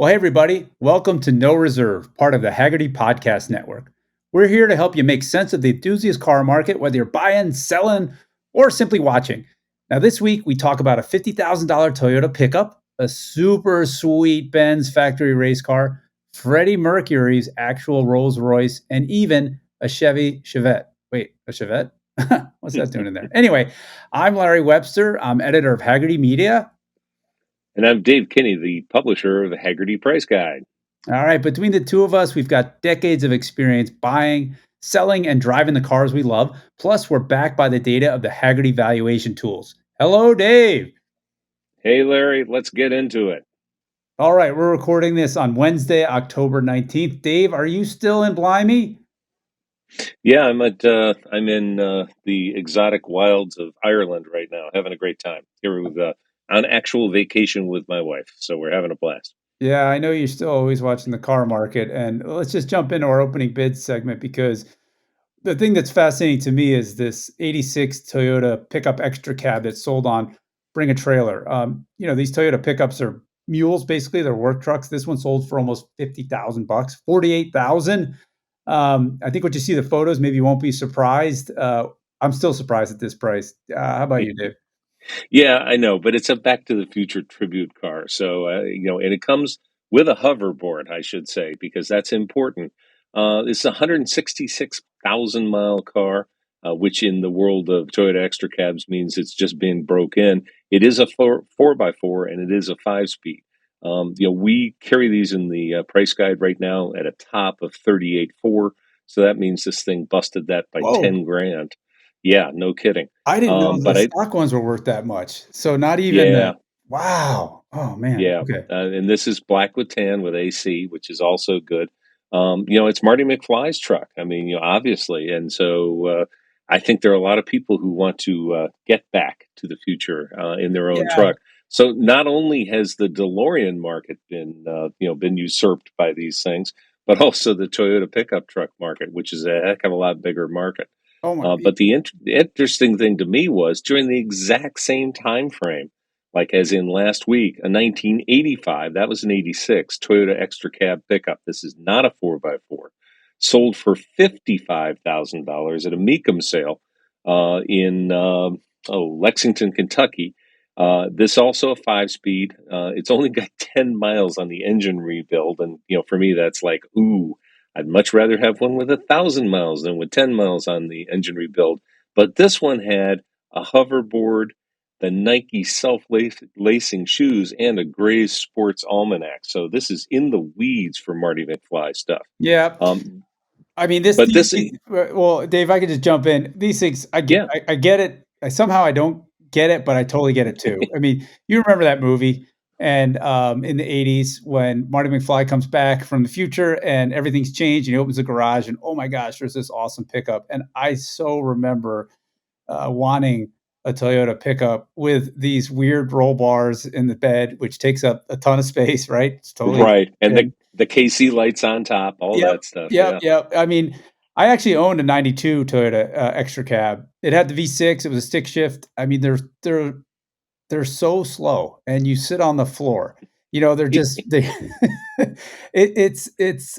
Well, hey, everybody. Welcome to No Reserve, part of the Hagerty Podcast Network. We're here to help you make sense of the enthusiast car market, whether you're buying, selling, or simply watching. Now, this week, we talk about a $50,000 Toyota pickup, a super sweet Benz factory race car, Freddie Mercury's actual Rolls Royce, and even a Chevy Chevette. Wait, a Chevette? What's that doing in there? Anyway, I'm Larry Webster. I'm editor of Hagerty Media. And I'm Dave Kinney, the publisher of the Hagerty Price Guide. All right. Between the two of us, we've got decades of experience buying, selling, and driving the cars we love. Plus, we're backed by the data of the Hagerty valuation tools. Hello, Dave. Hey, Larry, let's get into it. All right. We're recording this on Wednesday, October 19th. Dave, are you still in Blimey? Yeah, I'm in the exotic wilds of Ireland right now, having a great time here with on actual vacation with my wife. So we're having a blast. Yeah, I know you're still always watching the car market. And let's just jump into our opening bid segment because the thing that's fascinating to me is this 86 Toyota pickup extra cab that's sold on Bring a Trailer. These Toyota pickups are mules, basically. They're work trucks. This one sold for almost 50,000 bucks, 48,000. I think when you see the photos, maybe you won't be surprised. I'm still surprised at this price. How about you, Dave? Yeah, I know, but it's a Back to the Future tribute car. So, and it comes with a hoverboard, I should say, because that's important. It's a 166,000 mile car, which in the world of Toyota extra cabs means it's just been broke in. It is a four by four, and it is a 5 speed. We carry these in the price guide right now at a top of 38.4. So that means this thing busted that by Whoa. 10 grand. Yeah, no kidding. I didn't know the But stock ones were worth that much. So not even the yeah, wow. Oh man. Yeah, Okay. and this is black with tan with AC, which is also good. It's Marty McFly's truck. I mean, obviously, and so I think there are a lot of people who want to get back to the future in their own Yeah. truck. So not only has the DeLorean market been usurped by these things, but also the Toyota pickup truck market, which is a heck of a lot bigger market. Oh my. But the interesting thing to me was during the exact same time frame, like as in last week, a 1985, that was an 86 Toyota extra cab pickup. This is not a 4x4. Sold for $55,000 at a Mecum sale in Lexington, Kentucky. This also a 5 speed. It's only got 10 miles on the engine rebuild, and for me that's like, ooh, I'd much rather have one with 1,000 miles than with 10 miles on the engine rebuild. But this one had a hoverboard, the Nike self-lacing shoes, and a Gray's Sports Almanac. So this is in the weeds for Marty McFly stuff. Yeah. Um, I mean, this but these this, things well, Dave, I could just jump in. These things, yeah, I get it. I don't get it, but I totally get it too. I mean, you remember that movie and in the 80s when Marty McFly comes back from the future and everything's changed and he opens the garage and oh my gosh, there's this awesome pickup. And I so remember wanting a Toyota pickup with these weird roll bars in the bed, which takes up a ton of space, right? It's totally right. And and the KC lights on top, all Yep, that stuff. yep, Yeah. yep. I mean, I actually owned a '92 Toyota, extra cab. It had the V6, it was a stick shift. I mean, they're so slow, and you sit on the floor. They're just they it's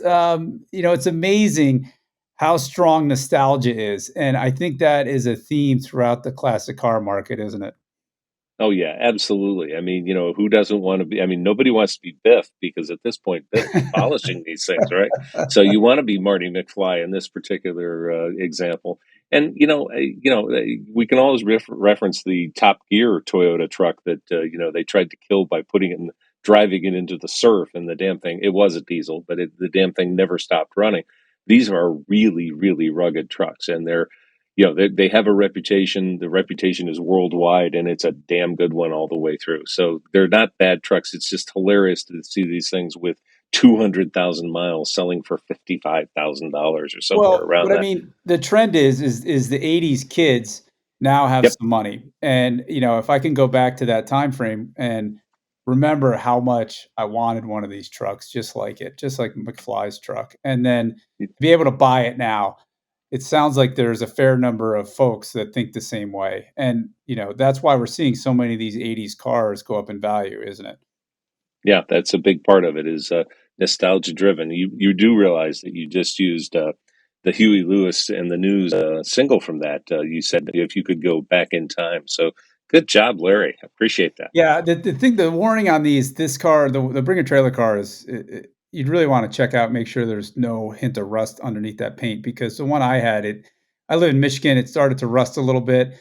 amazing how strong nostalgia is, and I think that is a theme throughout the classic car market, isn't it? Oh yeah, absolutely. I mean, who doesn't want to be? I mean, nobody wants to be Biff because at this point, Biff is polishing these things, right? So you want to be Marty McFly in this particular example. And we can always reference the Top Gear Toyota truck that they tried to kill by driving it into the surf, and the damn thing. It was a diesel, but the damn thing never stopped running. These are really, really rugged trucks, and they have a reputation. The reputation is worldwide, and it's a damn good one all the way through. So they're not bad trucks. It's just hilarious to see these things with 200,000 miles selling for $55,000 or somewhere Well, around but I that. mean, the trend is the '80s kids now have Yep. some money, and if I can go back to that time frame and remember how much I wanted one of these trucks, just like it, just like McFly's truck, and then be able to buy it now. It sounds like there's a fair number of folks that think the same way, and that's why we're seeing so many of these '80s cars go up in value, isn't it? Yeah, that's a big part of it is, nostalgia driven. You do realize that you just used, the Huey Lewis and the News, single from that, you said that if you could go back in time, so good job, Larry, I appreciate that. Yeah, the warning on this car, the Bring a Trailer car is you'd really want to check out, make sure there's no hint of rust underneath that paint because the one I had, I live in Michigan, it started to rust a little bit,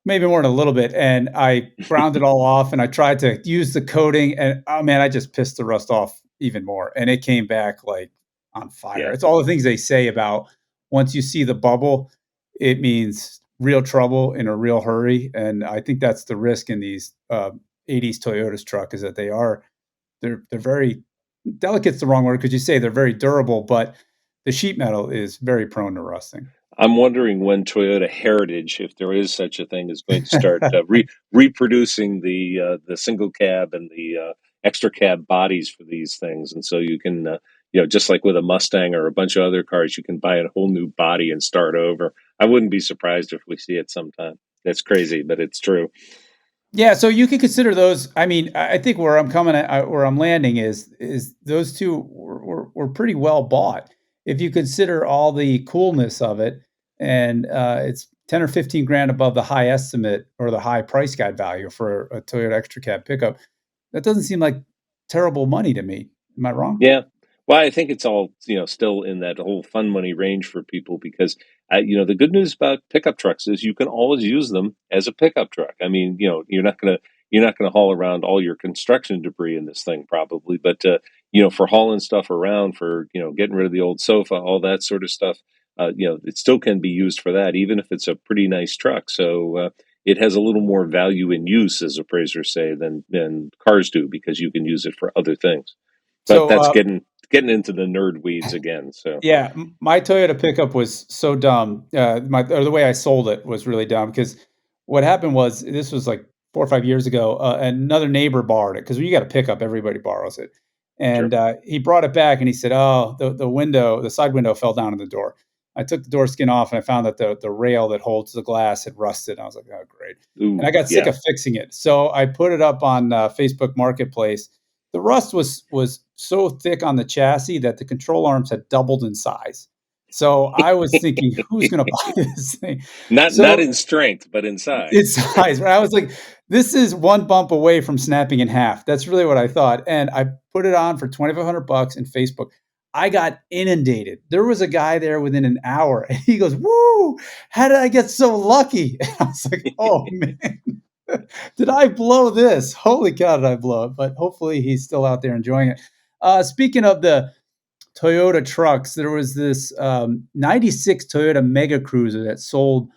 maybe more than a little bit, and I ground it all off, and I tried to use the coating, and, oh, man, I just pissed the rust off even more, and it came back, like, on fire. Yeah. It's all the things they say about once you see the bubble, it means real trouble in a real hurry, and I think that's the risk in these, '80s Toyota's truck is that they're very delicate's the wrong word because you say they're very durable, but the sheet metal is very prone to rusting. I'm wondering when Toyota Heritage, if there is such a thing, is going to start reproducing the single cab and the extra cab bodies for these things, and so you can, just like with a Mustang or a bunch of other cars, you can buy a whole new body and start over. I wouldn't be surprised if we see it sometime. That's crazy, but it's true. Yeah, so you could consider those. I mean, I think where I'm coming at, where I'm landing is those two were pretty well bought. If you consider all the coolness of it, and it's 10 or 15 grand above the high estimate or the high price guide value for a Toyota extra cab pickup, that doesn't seem like terrible money to me. Am I wrong? Yeah. Well, I think it's all, still in that whole fun money range for people because, the good news about pickup trucks is you can always use them as a pickup truck. I mean, you're not gonna haul around all your construction debris in this thing probably, but for hauling stuff around, for getting rid of the old sofa, all that sort of stuff, it still can be used for that, even if it's a pretty nice truck. So it has a little more value in use, as appraisers say, than cars do because you can use it for other things. But So that's getting into the nerd weeds again, so yeah, my Toyota pickup was so dumb. The way I sold it was really dumb because what happened was this was like 4 or 5 years ago. Another neighbor borrowed it because when you got a pickup, everybody borrows it, and sure. he brought it back and he said, "Oh, the side window fell down in the door." I took the door skin off and I found that the rail that holds the glass had rusted. I was like, "Oh, great!" And I Ooh, got sick yeah. of fixing it, so I put it up on Facebook Marketplace. The rust was so thick on the chassis that the control arms had doubled in size. So I was thinking, "Who's gonna buy this thing?" Not So in strength, but in it's size. size, right? I was like, "This is one bump away from snapping in half." That's really what I thought, and I put it on for 2,500 bucks in Facebook. I got inundated. There was a guy there within an hour, and he goes, "Woo! How did I get so lucky?" And I was like, "Oh, man." Did I blow this? Holy cow, did I blow it? But hopefully he's still out there enjoying it. Speaking of the Toyota trucks, there was this 96 Toyota Mega Cruiser that sold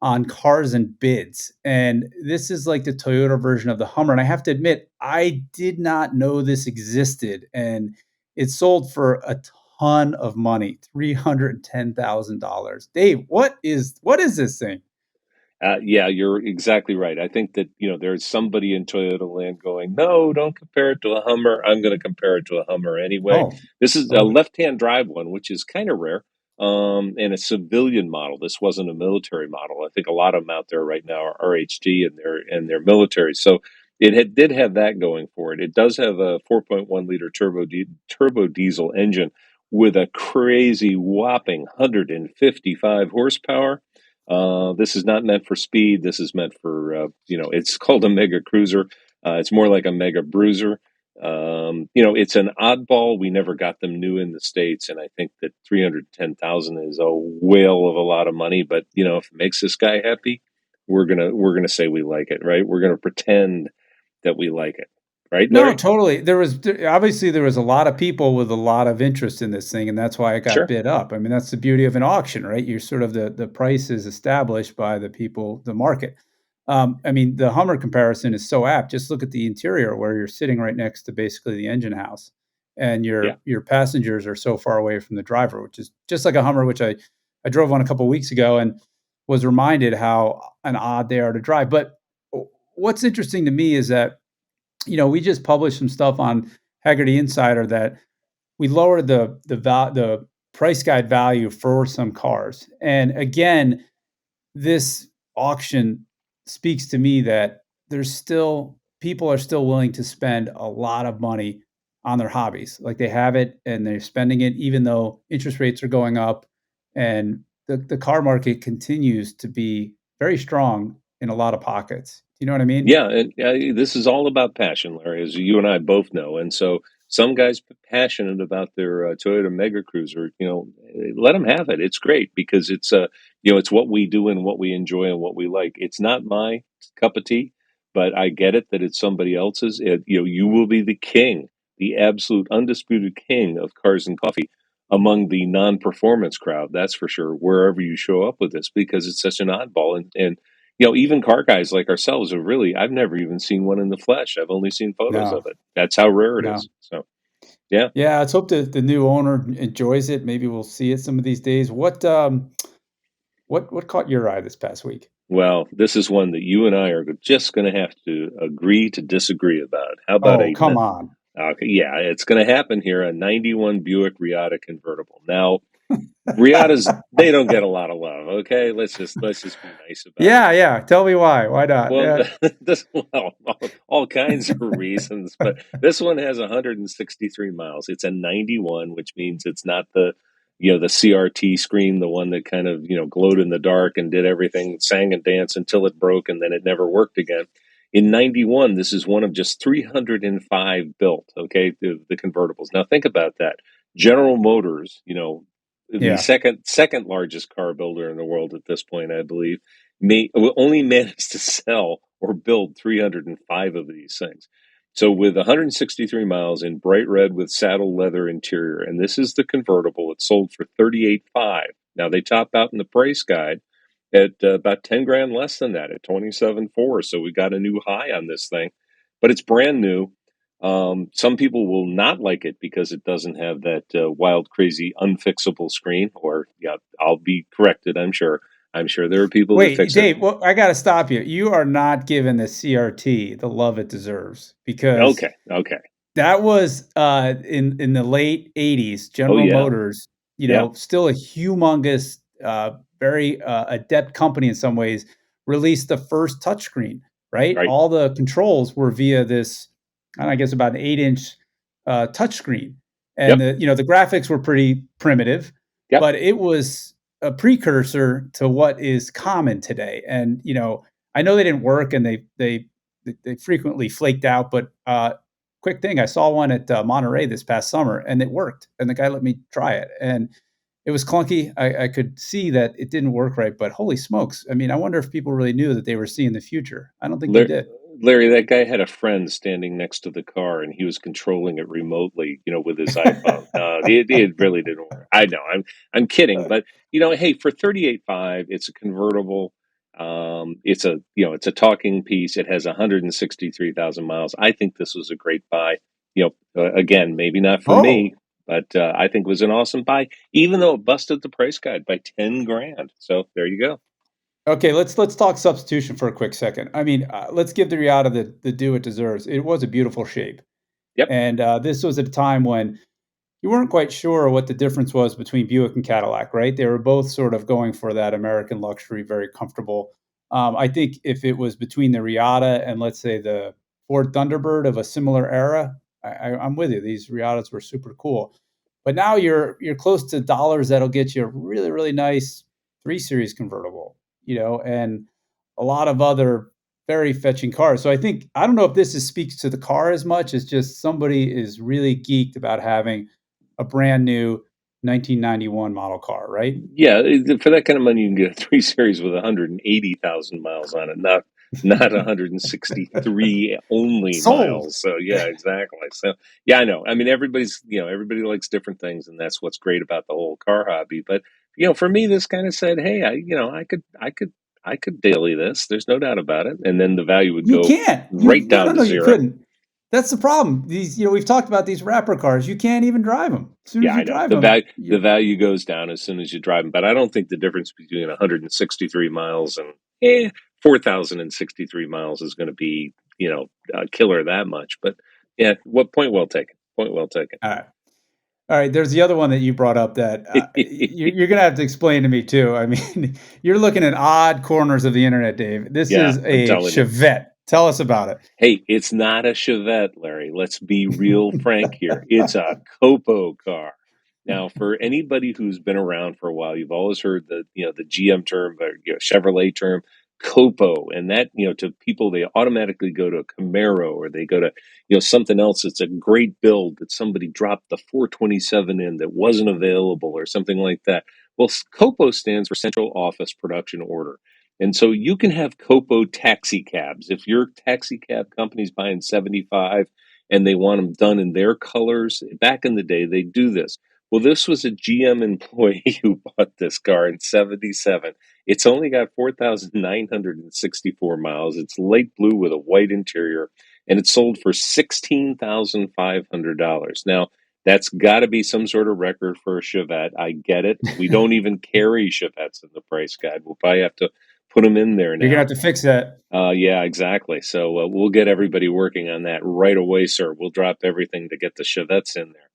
on Cars and Bids. And this is like the Toyota version of the Hummer. And I have to admit, I did not know this existed. And it sold for a ton of money, $310,000. Dave, what is this thing? Yeah, you're exactly right. I think that, there's somebody in Toyota land going, "No, don't compare it to a Hummer. I'm gonna compare it to a Hummer anyway." Oh, This is a okay. left-hand drive one, which is kinda rare, and a civilian model. This wasn't a military model. I think a lot of them out there right now are RHD and their military. So did have that going for it. It does have a 4.1 liter turbo diesel engine with a crazy whopping 155 horsepower. This is not meant for speed. This is meant for, it's called a mega cruiser. It's more like a mega bruiser. It's an oddball. We never got them new in the States. And I think that 310,000 is a whale of a lot of money. But, if it makes this guy happy, we're going to say we like it, right? We're going to pretend that we like it. Right, No, Larry? totally. Obviously there was a lot of people with a lot of interest in this thing, and that's why it got Sure. bid up. I mean, that's the beauty of an auction, right? You're sort of the price is established by the people, the market. I mean, the Hummer comparison is so apt. Just look at the interior where you're sitting right next to basically the engine house, and Yeah. your passengers are so far away from the driver, which is just like a Hummer, which I drove one a couple weeks ago and was reminded how an odd they are to drive. But what's interesting to me is that we just published some stuff on Hagerty Insider that we lowered the price guide value for some cars. And again, this auction speaks to me that there's still people are still willing to spend a lot of money on their hobbies. Like they have it and they're spending it even though interest rates are going up and the car market continues to be very strong in a lot of pockets. You know what I mean? Yeah, and this is all about passion, Larry, as you and I both know. And so, some guys passionate about their Toyota Mega Cruiser, let them have it. It's great because it's what we do and what we enjoy and what we like. It's not my cup of tea, but I get it that it's somebody else's. You will be the king, the absolute undisputed king of cars and coffee among the non-performance crowd. That's for sure. Wherever you show up with this, because it's such an oddball, and even car guys like ourselves are really, I've never even seen one in the flesh. I've only seen photos of No, it. That's how rare it no. is. So, yeah. Yeah, let's hope the new owner enjoys it. Maybe we'll see it some of these days. What caught your eye this past week? Well, this is one that you and I are just going to have to agree to disagree about. How about Oh, come on. okay, yeah, it's going to happen here, a 91 Buick Riata convertible. Now, Riatas, they don't get a lot of love, okay? Let's just be nice about it. Yeah, yeah. Tell me why. Why not? Well, Yeah. all kinds of reasons, but this one has 163 miles. It's a 91, which means it's not the CRT screen, the one that kind of, glowed in the dark and did everything, sang and danced until it broke and then it never worked again. In 91, this is one of just 305 built, okay, the convertibles. Now think about that. General Motors, the Yeah. second largest car builder in the world at this point, I believe, may will only managed to sell or build 305 of these things. So with 163 miles in bright red with saddle leather interior, and this is the convertible, it sold for 38.5. Now they top out in the price guide at about 10 grand less than that at 27.4. So we got a new high on this thing, but it's brand new. Some people will not like it because it doesn't have that wild, crazy, unfixable screen. Or yeah, I'll be corrected. I'm sure there are people that Wait, fix it. Dave, well, I gotta stop you. You are not giving the CRT the love it deserves because Okay, okay. that was, in the late '80s, Oh General yeah, Motors, yeah. still a humongous, very, adept company in some ways, released the first touchscreen, right? Right. All the controls were via this, I guess about an 8-inch, touchscreen, and Yep. the graphics were pretty primitive, Yep. but it was a precursor to what is common today, and, I know they didn't work and they frequently flaked out, but, quick thing, I saw one at, Monterey this past summer, and it worked, and the guy let me try it, and it was clunky. I could see that it didn't work right, but holy smokes, I mean, I wonder if people really knew that they were seeing the future. I don't think they Lar- did. Larry, that guy had a friend standing next to the car, and he was controlling it remotely, with his iPhone. It really didn't work. I know, I'm kidding, but hey, for 38.5, it's a convertible. It's a talking piece. It has 163,000 miles. I think this was a great buy. Again, maybe not for Oh, me, but I think it was an awesome buy, even though it busted the price guide by 10 grand. So there you go. okay, let's talk substitution for a quick second. I mean, let's give the Riata the due it deserves. It was a beautiful shape, Yep. and, this was at a time when you weren't quite sure what the difference was between Buick and Cadillac, right? They were both sort of going for that American luxury, very comfortable. I think if it was between the Riata and let's say the Ford Thunderbird of a similar era, I'm with you. These Riatas were super cool, but now you're close to dollars that'll get you a really really nice 3 Series convertible, and a lot of other very fetching cars. So I don't know if speaks to the car as much as just somebody is really geeked about having a brand new 1991 model car, right? Yeah, for that kind of money, you can get a 3 Series with 180,000 miles on it, not 163 only Sold. miles. So yeah, exactly. So yeah, I know. I mean, everybody likes different things, and that's what's great about the whole car hobby. But for me, this kind of said, hey, I could daily this. There's no doubt about it, and then the value would You go can't. You right no, no, down to no, you zero. couldn't. That's the problem. We've talked about these rapper cars. You can't even drive them. As soon Yeah, as you I know. drive The them, value the value goes down as soon as you drive them, but I don't think the difference between 163 miles and 4,063 miles is going to be, a killer that much. But yeah, what point well taken. Point well taken. all right. All right, there's the other one that you brought up that, you're gonna have to explain to me too. I mean, you're looking at odd corners of the internet, Dave. This Yeah, is I'm a telling you. Chevette Tell us about it. Hey, it's not a Chevette, Larry. Let's be real frank here. It's a Copo car. Now, for anybody who's been around for a while, you've always heard the GM term or Chevrolet term, Copo, and that to people they automatically go to a Camaro or they go to something else. It's a great build that somebody dropped the 427 in that wasn't available or something like that. Well, Copo stands for Central Office Production Order. And so you can have Copo taxi cabs. If your taxi cab company's buying 75 and they want them done in their colors, back in the day, they do this. Well, this was a GM employee who bought this car in 77. It's only got 4,964 miles. It's light blue with a white interior, and it's sold for $16,500. Now, that's got to be some sort of record for a Chevette. I get it. We don't even carry Chevettes in the price guide. We'll probably have to put them in there You're gonna now. have to fix that. Yeah, exactly. So we'll get everybody working on that right away, sir. We'll drop everything to get the Chevettes in there.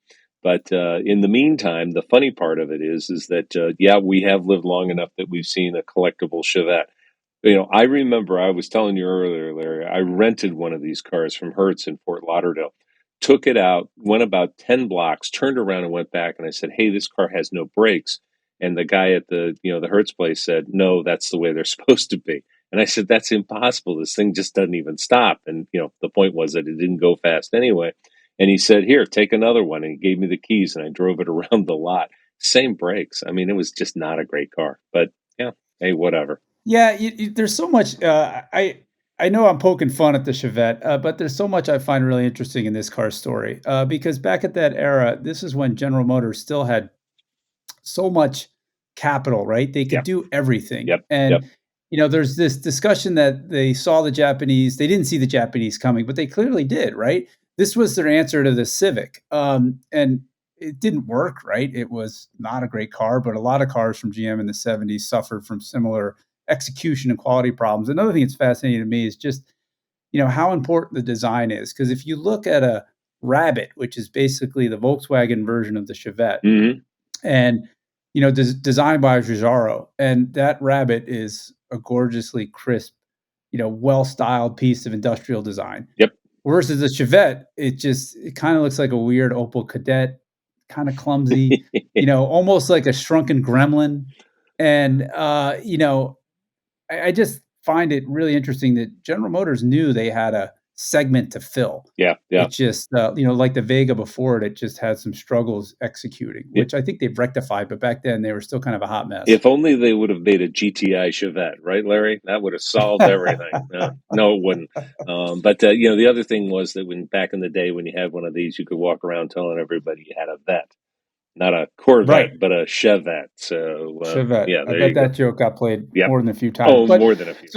But in the meantime, the funny part of it is that yeah, we have lived long enough that we've seen a collectible Chevette. I remember I was telling you earlier, Larry, I rented one of these cars from Hertz in Fort Lauderdale, took it out, went about 10 blocks, turned around and went back. And I said, hey, this car has no brakes. And the guy at the Hertz place said, no, that's the way they're supposed to be. And I said, that's impossible. This thing just doesn't even stop. And, the point was that it didn't go fast anyway. And he said, here, take another one. And he gave me the keys and I drove it around the lot. Same brakes. I mean, it was just not a great car. But yeah, hey, whatever. Yeah, there's so much. I know I'm poking fun at the Chevette, but there's so much I find really interesting in this car story. Because back at that era, this is when General Motors still had so much capital, right? They could Yep. do everything. Yep. And, Yep. there's this discussion that they saw the Japanese, they didn't see the Japanese coming, but they clearly did, right? This was their answer to the Civic. And it didn't work, right? It was not a great car, but a lot of cars from GM in the 70s suffered from similar execution and quality problems. Another thing that's fascinating to me is just, how important the design is. Because if you look at a Rabbit, which is basically the Volkswagen version of the Chevette, Mm-hmm. and designed by Giugiaro, and that Rabbit is a gorgeously crisp, well-styled piece of industrial design. Yep. Versus the Chevette, it kind of looks like a weird Opel Kadett, kind of clumsy, almost like a shrunken gremlin. And I just find it really interesting that General Motors knew they had a segment to fill. Yeah. It Yeah. just, like the Vega before it just had some struggles executing, which I think they've rectified, but back then they were still kind of a hot mess. If only they would have made a GTI Chevette, right, Larry? That would have solved everything. No, it wouldn't. But the other thing was that when back in the day, when you had one of these, you could walk around telling everybody you had a vet, not a Corvette, Right. but a Chevette. So Chevette. yeah, I there bet you go. that joke got played Yep. more than a few times. Oh, But more than a few.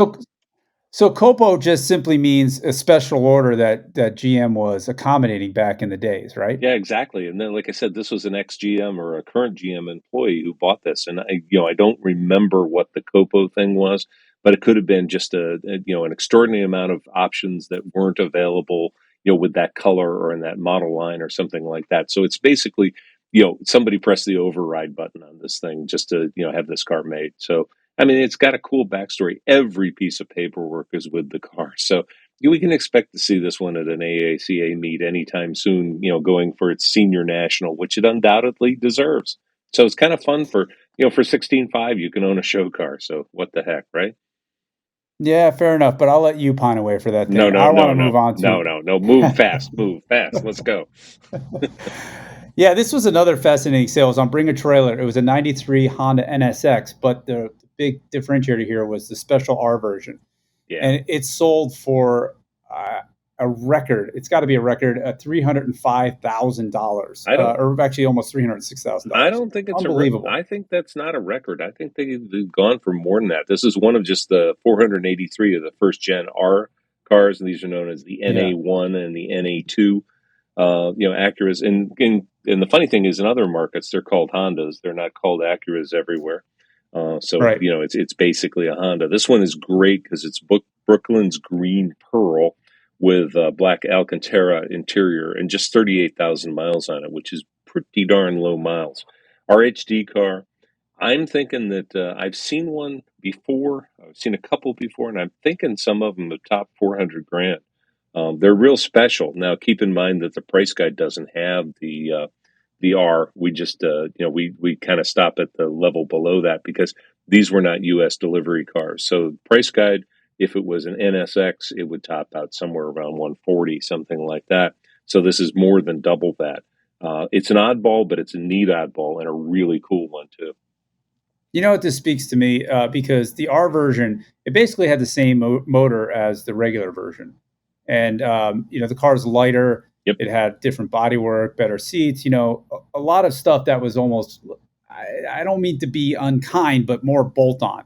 so Copo just simply means a special order that GM was accommodating back in the days, right? Yeah, exactly. And then, like I said, this was an ex-GM or a current GM employee who bought this, and I don't remember what the Copo thing was, but it could have been just an extraordinary amount of options that weren't available, with that color or in that model line or something like that. So it's basically, somebody pressed the override button on this thing just to, have this car made. So I mean, it's got a cool backstory. Every piece of paperwork is with the car, so we can expect to see this one at an AACA meet anytime soon, going for its senior national, which it undoubtedly deserves. So it's kind of fun for 16.5, you can own a show car. So what the heck, right? Yeah, fair enough, but I'll let you pine away for that No, thing. no, I wanna no, move no, on no, to no, no. Move fast. Let's go. Yeah, this was another fascinating sale. It was on Bring a Trailer. It was a '93 Honda NSX, but the big differentiator here was the special R version. Yeah. And it sold for, a record, it's gotta be a record, $305,000, I don't or actually almost I $306,000. don't think it's a Unbelievable. I think that's not a record. I think they've gone for more than that. This is one of just the 483 of the first gen R cars, and these are known as the Yeah, NA1 and the NA2. Acuras, and the funny thing is, in other markets, they're called Hondas. They're not called Acuras everywhere. So right. it's basically a Honda. This one is great because it's Brooklyn's green pearl with black Alcantara interior and just 38,000 miles on it, which is pretty darn low miles. RHD car. I'm thinking that I've seen one before. I've seen a couple before, and I'm thinking some of them have top 400 grand. They're real special. Now, keep in mind that the price guide doesn't have the R. We just we kind of stop at the level below that because these were not U.S. delivery cars. So price guide, if it was an NSX, it would top out somewhere around 140, something like that. So this is more than double that. It's an oddball, but it's a neat oddball and a really cool one too. You know what this speaks to me? Because the R version, it basically had the same motor as the regular version, and the car's lighter. Yep. It had different bodywork, better seats. A lot of stuff that was almost. I don't mean to be unkind, but more bolt on.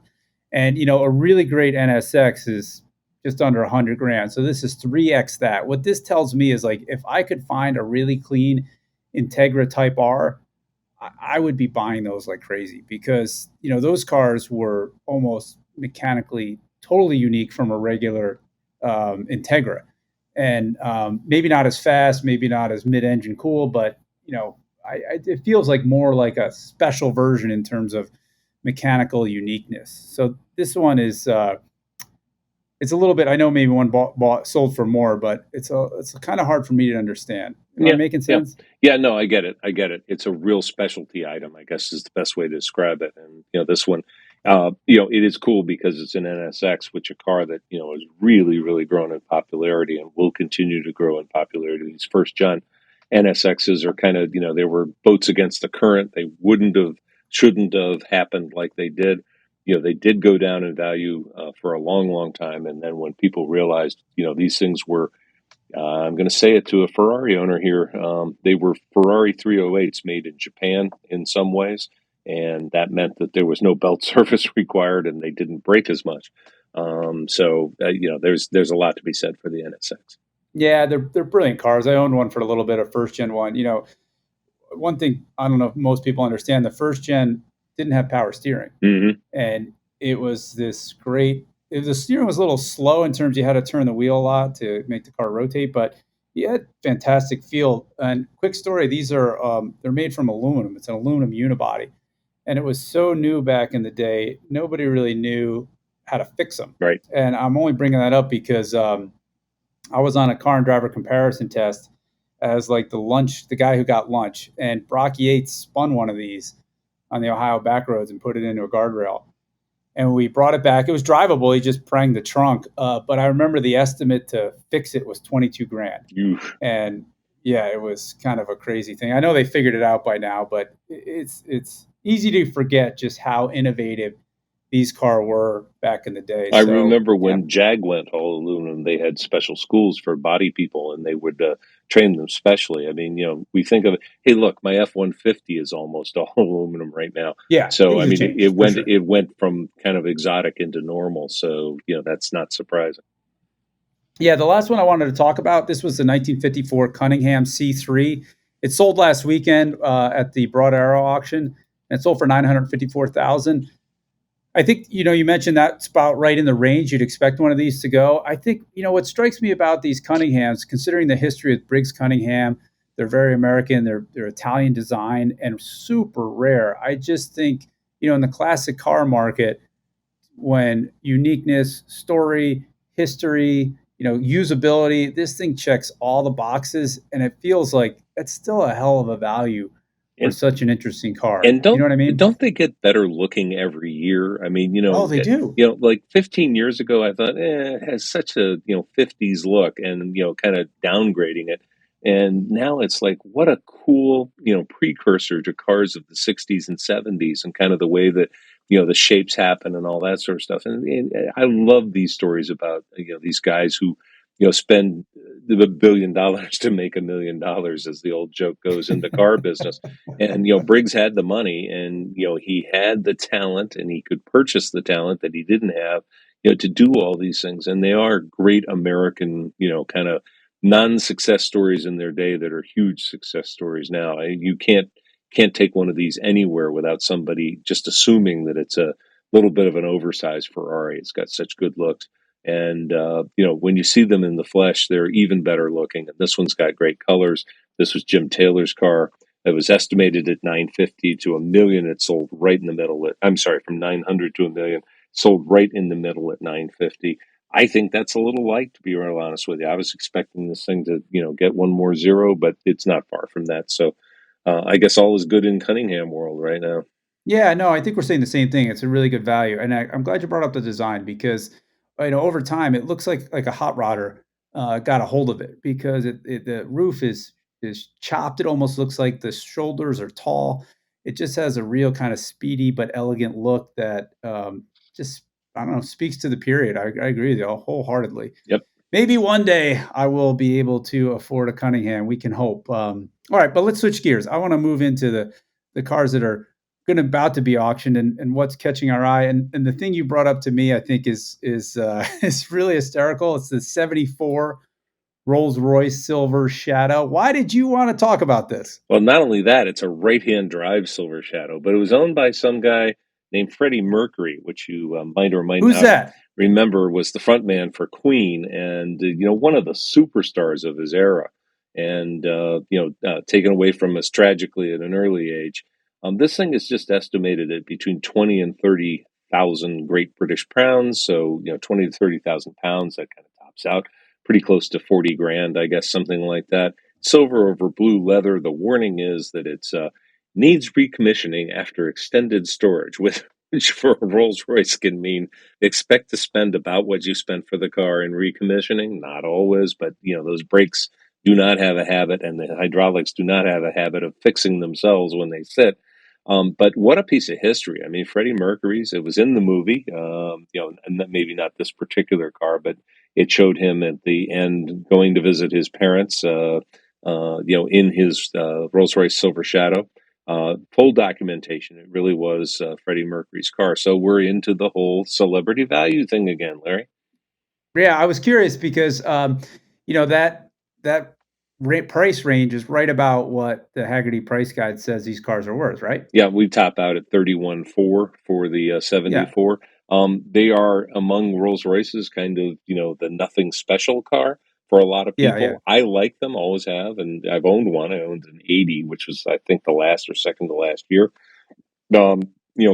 And a really great NSX is just under 100 grand. So this is 3x that. What this tells me is like if I could find a really clean Integra Type R, I would be buying those like crazy because those cars were almost mechanically totally unique from a regular Integra, and maybe not as fast, maybe not as mid-engine cool, but it feels like more like a special version in terms of mechanical uniqueness. So this one is it's a little bit. I know maybe one bought sold for more, but it's kind of hard for me to understand. Am I Yeah, making yeah, sense? yeah. No, I get it. I get it. It's a real specialty item, I guess, is the best way to describe it. And this one, it is cool because it's an NSX, which a car that has really, really grown in popularity and will continue to grow in popularity. These first gen NSXs are kind of, they were boats against the current. They shouldn't have happened like they did. They did go down in value for a long, long time, and then when people realized, these things were I'm going to say it to a Ferrari owner here. They were Ferrari 308s made in Japan in some ways, and that meant that there was no belt service required, and they didn't break as much. There's a lot to be said for the NSX. Yeah, they're brilliant cars. I owned one for a little bit, a first gen one. One thing I don't know if most people understand, the first gen didn't have power steering. Mm-hmm. And it was this great the steering was a little slow in terms you had to turn the wheel a lot to make the car rotate, but you had fantastic feel. And quick story, these are they're made from aluminum. It's an aluminum unibody. And it was so new back in the day, nobody really knew how to fix them. Right. And I'm only bringing that up because I was on a car and driver comparison test as like the guy who got lunch, and Brock Yates spun one of these on the Ohio back roads and put it into a guardrail. And we brought it back. It was drivable. He just pranged the trunk. But I remember the estimate to fix it was 22 grand. Oof. And yeah, it was kind of a crazy thing. I know they figured it out by now, but it's easy to forget just how innovative these cars were back in the day. I So remember yeah, when Jag went all aluminum, they had special schools for body people, and they would train them specially. I mean, we think of it. Hey, look, my F-150 is almost all aluminum right now. yeah, So things I have mean, changed for sure. it went from kind of exotic into normal. So that's not surprising. Yeah, the last one I wanted to talk about, this was the 1954 Cunningham C3. It sold last weekend at the Broad Arrow auction, and it sold for 954,000. I think you mentioned that's about right in the range you'd expect one of these to go. I think what strikes me about these Cunninghams, considering the history of Briggs Cunningham, they're very American, they're Italian design and super rare. I just think in the classic car market, when uniqueness, story, history, usability, this thing checks all the boxes, and it feels like that's still a hell of a value for And such an interesting car. And You know don't what I mean? don't they get better looking every year? I mean, Oh, they do. like 15 years ago, I thought, it has such a 50s look, and kind of downgrading it. And now it's like, what a cool precursor to cars of the 60s and 70s, and kind of the way that the shapes happen and all that sort of stuff. And I love these stories about these guys who spend $1 billion to make $1 million, as the old joke goes, in the car business. And Briggs had the money, and he had the talent, and he could purchase the talent that he didn't have, to do all these things. And they are great American, kind of non-success stories in their day that are huge success stories now. You can't take one of these anywhere without somebody just assuming that it's a little bit of an oversized Ferrari. It's got such good looks. And when you see them in the flesh, they're even better looking. And this one's got great colors. This was Jim Taylor's car. It was estimated at 950 to a million. It sold right in the middle. I'm sorry, from 900 to a million, sold right in the middle at 950. I think that's a little light, to be real honest with you. I was expecting this thing to, get one more zero, but it's not far from that. So I guess all is good in Cunningham world right now. Yeah, no, I think we're saying the same thing. It's a really good value, and I'm glad you brought up the design because over time it looks like a hot rodder got a hold of it because the roof is chopped. It almost looks like the shoulders are tall. It just has a real kind of speedy but elegant look that just I don't know speaks to the period. I agree with you wholeheartedly. Yep. Maybe one day I will be able to afford a Cunningham. We can hope. All right, but let's switch gears. I want to move into the cars that are going to about to be auctioned and what's catching our eye. And the thing you brought up to me, I think, is is really hysterical. It's the '74 Rolls Royce Silver Shadow. Why did you want to talk about this? Well, not only that, it's a right-hand drive Silver Shadow, but it was owned by some guy named Freddie Mercury, which you might or might Who's not that? remember was the front man for Queen and one of the superstars of his era, and taken away from us tragically at an early age. This thing is just estimated at between 20 and 30,000 Great British pounds, so 20 to 30,000 pounds. That kind of tops out pretty close to 40 grand, I guess, something like that. Silver over blue leather. The warning is that it's needs recommissioning after extended storage, which for a Rolls Royce can mean expect to spend about what you spent for the car in recommissioning. Not always, but those brakes do not have a habit, and the hydraulics do not have a habit of fixing themselves when they sit. But what a piece of history! I mean, Freddie Mercury's. It was in the movie, and maybe not this particular car, but it showed him at the end going to visit his parents. In his Rolls Royce Silver Shadow. Full documentation. It really was Freddie Mercury's car. So we're into the whole celebrity value thing again, Larry. Yeah, I was curious because that price range is right about what the Hagerty price guide says these cars are worth, right? Yeah, we top out at 31.4 for the Yeah, 74. They are among Rolls Royces kind of, the nothing special car for a lot of yeah. people. I like them, always have, and I've owned one. I owned an 80, which was, I think, the last or second to last year. um,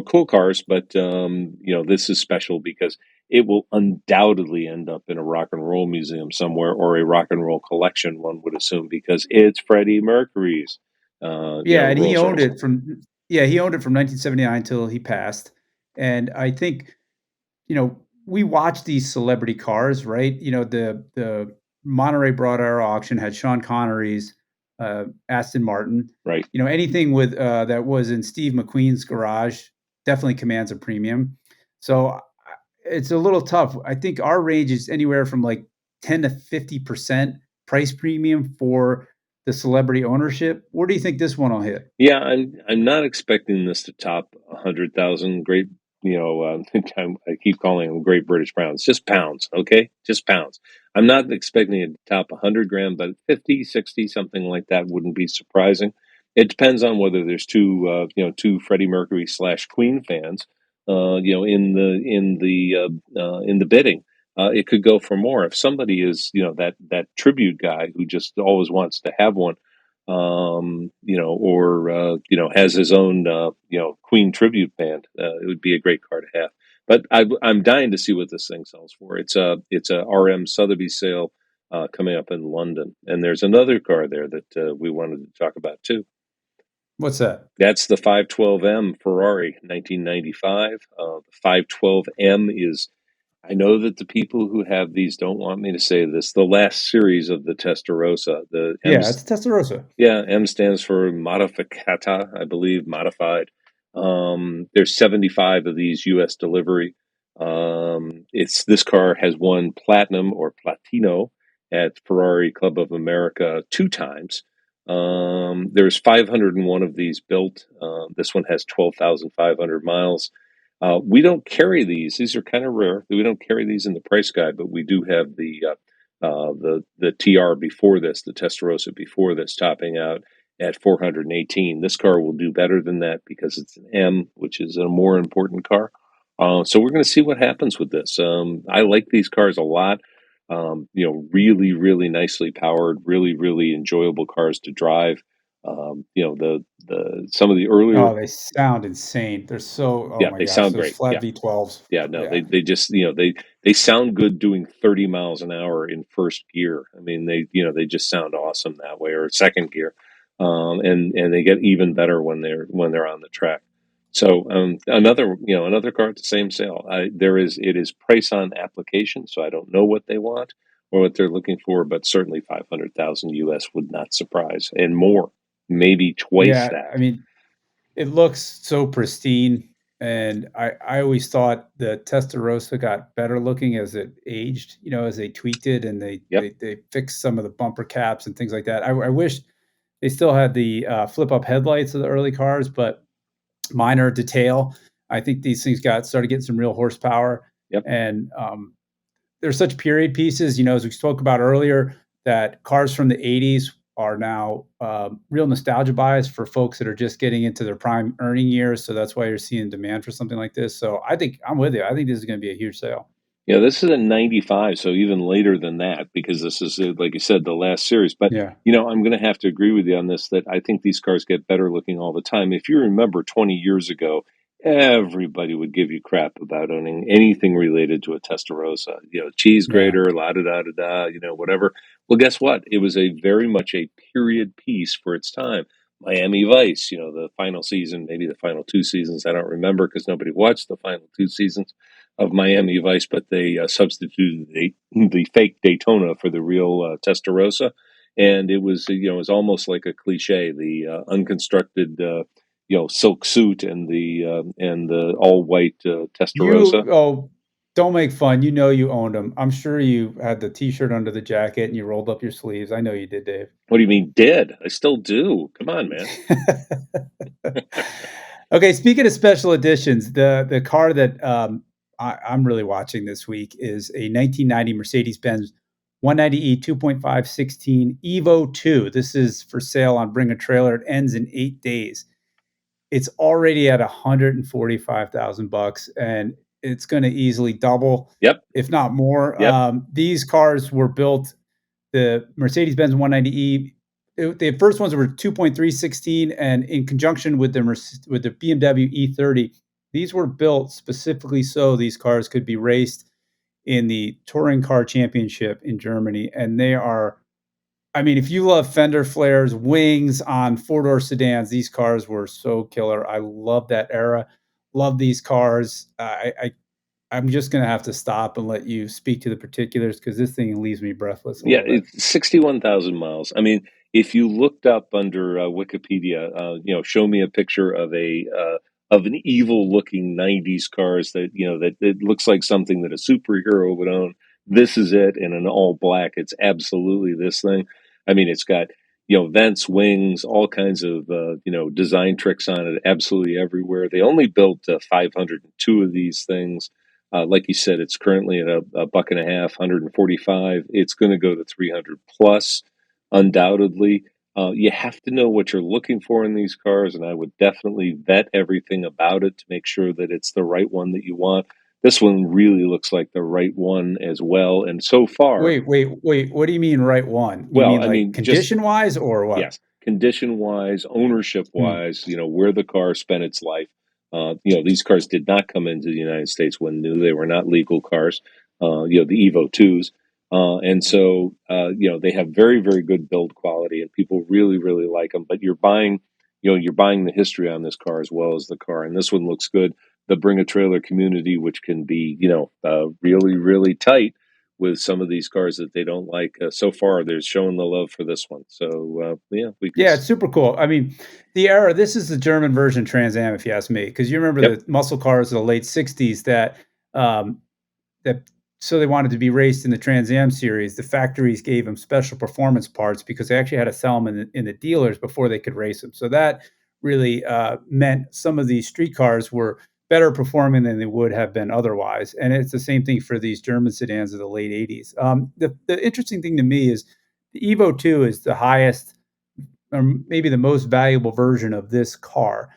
cool cars, but this is special because it will undoubtedly end up in a rock and roll museum somewhere or a rock and roll collection. One would assume because it's Freddie Mercury's, Yeah, and he Rolls owned Royce. it from 1979 till he passed, and I think, we watch these celebrity cars, right? The Monterey Broad Arrow auction had Sean Connery's, Aston Martin. Right? Anything with, that was in Steve McQueen's garage definitely commands a premium. So, it's a little tough. I think our range is anywhere from, like, 10 to 50% price premium for the celebrity ownership. Where do you think this one will hit? Yeah, I'm not expecting this to top 100,000 great. I keep calling them Great British pounds, just pounds, okay, just pounds. I'm not expecting it to top 100 grand, but 50, 60, something like that wouldn't be surprising. It depends on whether there's two Freddie Mercury slash Queen fans, in the bidding. It could go for more if somebody is that tribute guy who just always wants to have one, or has his own Queen tribute band. It would be a great car to have. But I'm dying to see what this thing sells for. It's a RM Sotheby's sale coming up in London, and there's another car there that we wanted to talk about too. What's that? That's the 512M Ferrari 1995. The 512M is, I know that the people who have these don't want me to say this, the last series of the Testarossa. The M Yeah, it's a Testarossa. Yeah, M stands for modificata, I believe, modified. There's 75 of these U.S. delivery. It's This car has won platinum or platino at Ferrari Club of America 2 times. There's 501 of these built. This one has 12,500 miles. We don't carry these. These are kind of rare. We don't carry these in the price guide, but we do have the TR before this, the Testarossa before this, topping out at 418. This car will do better than that because it's an M, which is a more important car. So we're going to see what happens with this. I like these cars a lot. Really, really nicely powered, really, really enjoyable cars to drive. the some of the earlier, Oh, they sound insane. They're so oh yeah, my they gosh, sound those great. flat Yeah. V12s. Yeah, no, Yeah. they just, they sound good doing 30 miles an hour in first gear. I mean, they just sound awesome that way, or second gear. And they get even better when they're on the track. So, another car at the same sale. It is price on application, so I don't know what they want or what they're looking for, but certainly 500,000 US would not surprise, and more, maybe twice Yeah, that. I mean, it looks so pristine, and I always thought the Testarossa got better looking as it aged, as they tweaked it and they Yep. they they fixed some of the bumper caps and things like that. I wish they still had the, flip-up headlights of the early cars, but minor detail. I think these things started getting some real horsepower, Yep. and, they're such period pieces, as we spoke about earlier, that cars from the '80s are now real nostalgia buys for folks that are just getting into their prime earning years. So that's why you're seeing demand for something like this. So I think I'm with you. I think this is going to be a huge sale. Yeah, this is a 95, so even later than that, because this is, like you said, the last series. But, Yeah. I'm going to have to agree with you on this, that I think these cars get better looking all the time. If you remember 20 years ago, everybody would give you crap about owning anything related to a Testarossa, cheese Yeah. grater, la da da da da, whatever. Well, guess what? It was a very much a period piece for its time. Miami Vice, the final season, maybe the final two seasons, I don't remember because nobody watched the final two seasons of Miami Vice, but they substituted the fake Daytona for the real Testarossa, and it was almost like a cliche: the unconstructed, silk suit and the all white Testarossa. Don't make fun. You know you owned them. I'm sure you had the T-shirt under the jacket and you rolled up your sleeves. I know you did, Dave. What do you mean, did? I still do. Come on, man. Okay, speaking of special editions, the car that I'm really watching this week is a 1990 Mercedes-Benz 190e 2.5 16 Evo 2. This is for sale on Bring a Trailer. It ends in 8 days. It's already at 145,000 bucks, and it's going to easily double, Yep, if not more. yep, These cars were built the Mercedes-Benz 190e, the first ones were 2.316, and in conjunction with the BMW E30, these were built specifically so these cars could be raced in the Touring Car Championship in Germany, and they are I mean, if you love fender flares, wings on four-door sedans, these cars were so killer. I love that era. Love these cars. I'm just gonna have to stop and let you speak to the particulars because this thing leaves me breathless a yeah. little bit. It's 61,000 miles. I mean, if you looked up under Wikipedia, show me a picture of an evil looking 90s cars that that it looks like something that a superhero would own. This is it in an all black. It's absolutely this thing. I mean, it's got vents, wings, all kinds of design tricks on it, absolutely everywhere. They only built 502 of these things. Like you said, it's currently at a buck and a half, 145. It's going to go to 300 plus, undoubtedly. You have to know what you're looking for in these cars, and I would definitely vet everything about it to make sure that it's the right one that you want. This one really looks like the right one as well. And so far, Wait. What do you mean right one? You well, mean I like mean, just condition-wise or what? yes, condition wise, ownership Hmm. wise, where the car spent its life. These cars did not come into the United States when new; they were not legal cars. The Evo twos, and so they have very, very good build quality, and people really, really like them. But you're buying the history on this car as well as the car, and this one looks good. The Bring a Trailer community, which can be really, really tight with some of these cars that they don't like. So far, they're showing the love for this one. So yeah, we could. Yeah, it's super cool. I mean, this is the German version Trans Am, if you ask me, because you remember Yep. the muscle cars of the late '60s um, that so they wanted to be raced in the Trans Am series. The factories gave them special performance parts because they actually had to sell them in the dealers before they could race them. So that really meant some of these street cars were better performing than they would have been otherwise. And it's the same thing for these German sedans of the late '80s. The interesting thing to me is the Evo 2 is the highest or maybe the most valuable version of this car.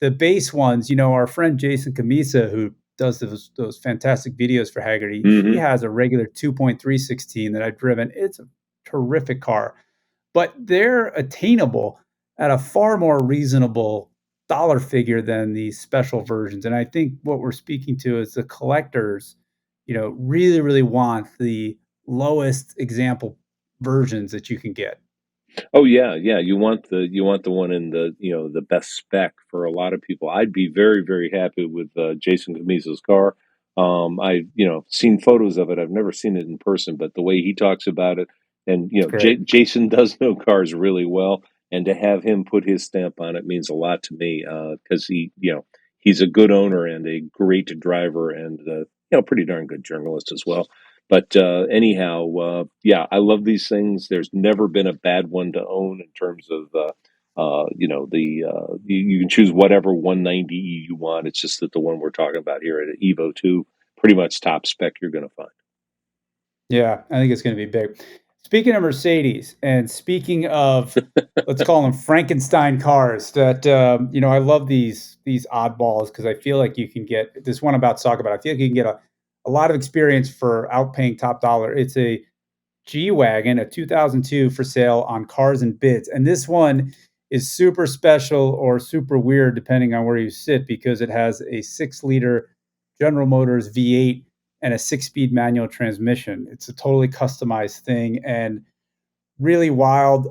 The base ones, our friend Jason Camisa, who does those fantastic videos for Hagerty, he Hmm. has a regular 2.316 that I've driven. It's a terrific car, but they're attainable. at a far more reasonable dollar figure than these special versions. And I think what we're speaking to is the collectors, really, really want the lowest example versions that you can get. Oh yeah, yeah. You want the one in the the best spec for a lot of people. I'd be very very happy with Jason Camisa's car. I seen photos of it. I've never seen it in person, but the way he talks about it, and It's great. Jason does know cars really well, and to have him put his stamp on it means a lot to me because he's a good owner and a great driver and pretty darn good journalist as well. But anyhow, yeah, I love these things. There's never been a bad one to own in terms of, you can choose whatever 190E you want. It's just that the one we're talking about here at Evo 2, pretty much top spec you're going to find. Yeah, I think it's gonna be big. Speaking of Mercedes, and speaking of, let's call them Frankenstein cars that, I love these oddballs because I feel like you can get this one I'm about to talk about. I feel like you can get a lot of experience for outpaying top dollar. It's a G-Wagon, a 2002 for sale on Cars and Bids, and this one is super special or super weird depending on where you sit because it has a 6-liter General Motors V8 and a 6-speed manual transmission. It's a totally customized thing and really wild.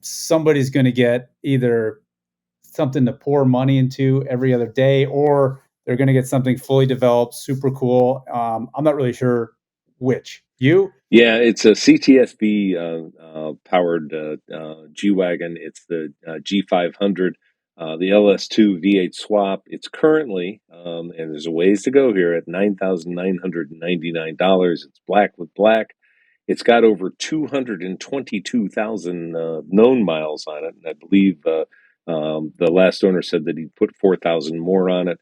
Somebody's gonna get either something to pour money into every other day, or they're gonna get something fully developed, super cool. I'm not really sure which. You? Yeah, it's a CTSV powered G wagon. It's the G500, the LS2 V8 swap. It's currently, and there's a ways to go here, at $9,999. It's black with black. It's got over 222,000 known miles on it, and I believe the last owner said that he put 4,000 more on it.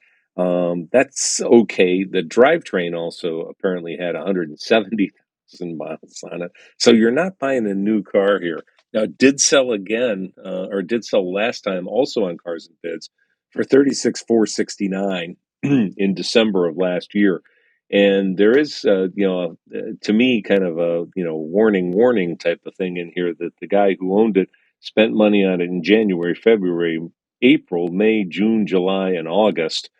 That's okay. The drivetrain also apparently had 170,000 miles on it, so you're not buying a new car here. Now, it did sell again, or did sell last time, also on Cars and Bids, for 36,469 in December of last year. And there is, to me, kind of a warning type of thing in here that the guy who owned it spent money on it in January, February, April, May, June, July, and August.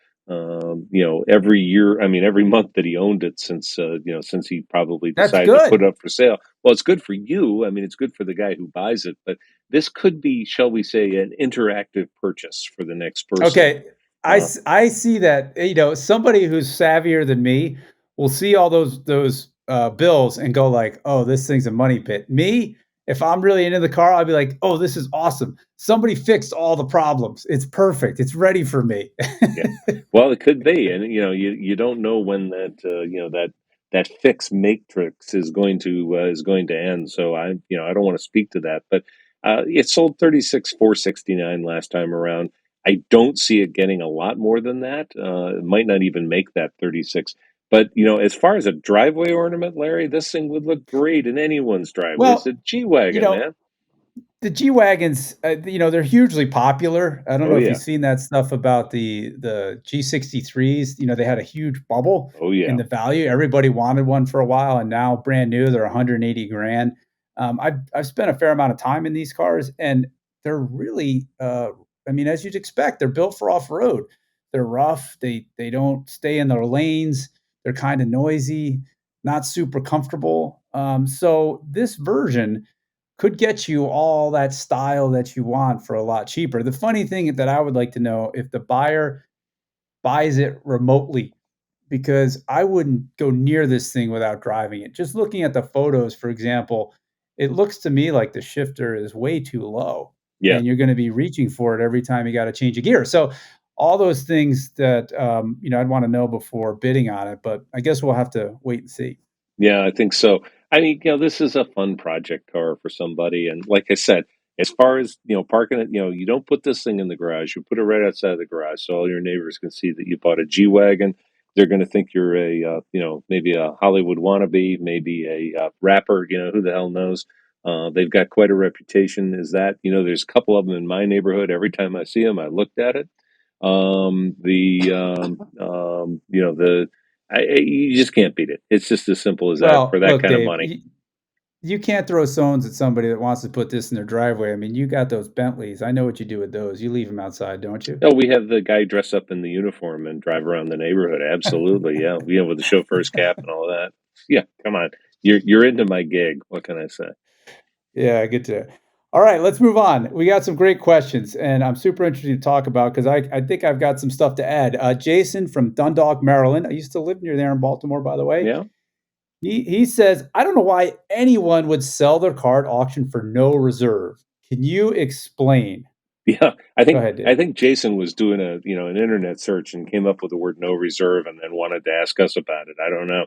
Every year, I mean, every month that he owned it since he probably That's decided to put good. it up for sale. Well, it's good for you. I mean, it's good for the guy who buys it, but this could be, shall we say, an interactive purchase for the next person. Okay, Uh, I see that, somebody who's savvier than me will see all those bills and go like, "Oh, this thing's a money pit." Me, if I'm really into the car, I'll be like, "Oh, this is awesome. Somebody fixed all the problems. It's perfect. It's ready for me." Yeah. Well, it could be, and you don't know when that that fix matrix is going to end. So I don't want to speak to that, but it sold 36,469 last time around. I don't see it getting a lot more than that. It might not even make that 36. But as far as a driveway ornament, Larry, this thing would look great in anyone's driveway. It's a Well, G you wagon, know, man. the G-Wagons, they're hugely popular. I don't Oh know if yeah, you've seen that stuff about the G63s. They had a huge bubble oh in yeah, the value. Everybody wanted one for a while, and now brand new, they're 180 grand. I've spent a fair amount of time in these cars, and they're really, I mean, as you'd expect, they're built for off road. They're rough. They don't stay in their lanes. They're kind of noisy, not super comfortable. So this version could get you all that style that you want for a lot cheaper. The funny thing that I would like to know if the buyer buys it remotely, because I wouldn't go near this thing without driving it. Just looking at the photos, for example, it looks to me like the shifter is way too low yeah. and you're going to be reaching for it every time you got to change a gear. So all those things that I'd want to know before bidding on it, but I guess we'll have to wait and see. Yeah, I think so. I mean, this is a fun project car for somebody. And like I said, as far as, parking it, you don't put this thing in the garage. You put it right outside the garage so all your neighbors can see that you bought a G Wagon. They're going to think you're maybe a Hollywood wannabe, maybe a rapper, who the hell knows. They've got quite a reputation as that. There's a couple of them in my neighborhood. Every time I see them, I looked at it. The you just can't beat it. It's just as simple as that for Well, that look, kind of Dave, money. you can't throw stones at somebody that wants to put this in their driveway. I mean, you got those Bentleys. I know what you do with those. You leave them outside, don't you? Oh, we have the guy dress up in the uniform and drive around the neighborhood. Absolutely, yeah. We have with the chauffeur's cap and all that. Yeah, come on. You're into my gig. What can I say? Yeah, good to. All right, let's move on. We got some great questions, and I'm super interested to talk about because I think I've got some stuff to add. Jason from Dundalk, Maryland. I used to live near there in Baltimore, by the way. Yeah. He says, I don't know why anyone would sell their car at auction for no reserve. Can you explain? Yeah, Go ahead, I Dave. think Jason was doing a an internet search and came up with the word no reserve and then wanted to ask us about it. I don't know.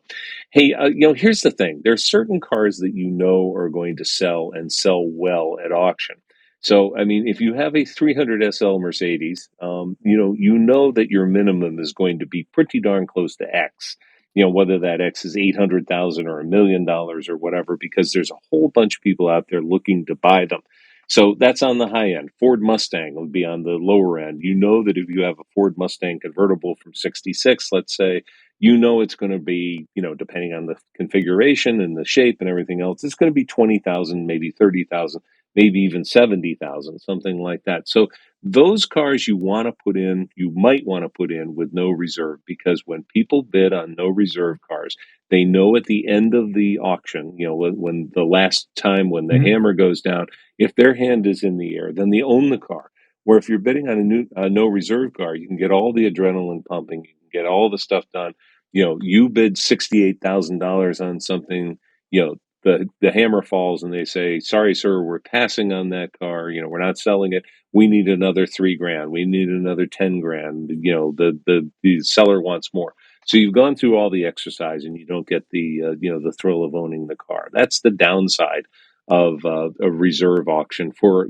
Hey, here's the thing: there's certain cars that you know are going to sell and sell well at auction. So, I mean, if you have a 300 SL Mercedes, you know that your minimum is going to be pretty darn close to X. Whether that X is 800,000 or $1 million or whatever, because there's a whole bunch of people out there looking to buy them. So that's on the high end. Ford Mustang would be on the lower end. You know that if you have a Ford Mustang convertible from 66, let's say, it's going to be, depending on the configuration and the shape and everything else, it's going to be 20,000, maybe 30,000, maybe even 70,000, something like that. So those cars you might want to put in with no reserve, because when people bid on no reserve cars, they know at the end of the auction, when the last time when the Mhm. hammer goes down, if their hand is in the air, then they own the car. Where if you're bidding on a no reserve car, you can get all the adrenaline pumping, you can get all the stuff done. You bid $68,000 on something. The hammer falls and they say, "Sorry, sir, we're passing on that car. We're not selling it. We need another 3 grand. We need another 10 grand. The seller wants more." So you've gone through all the exercise and you don't get the thrill of owning the car. That's the downside of a reserve auction for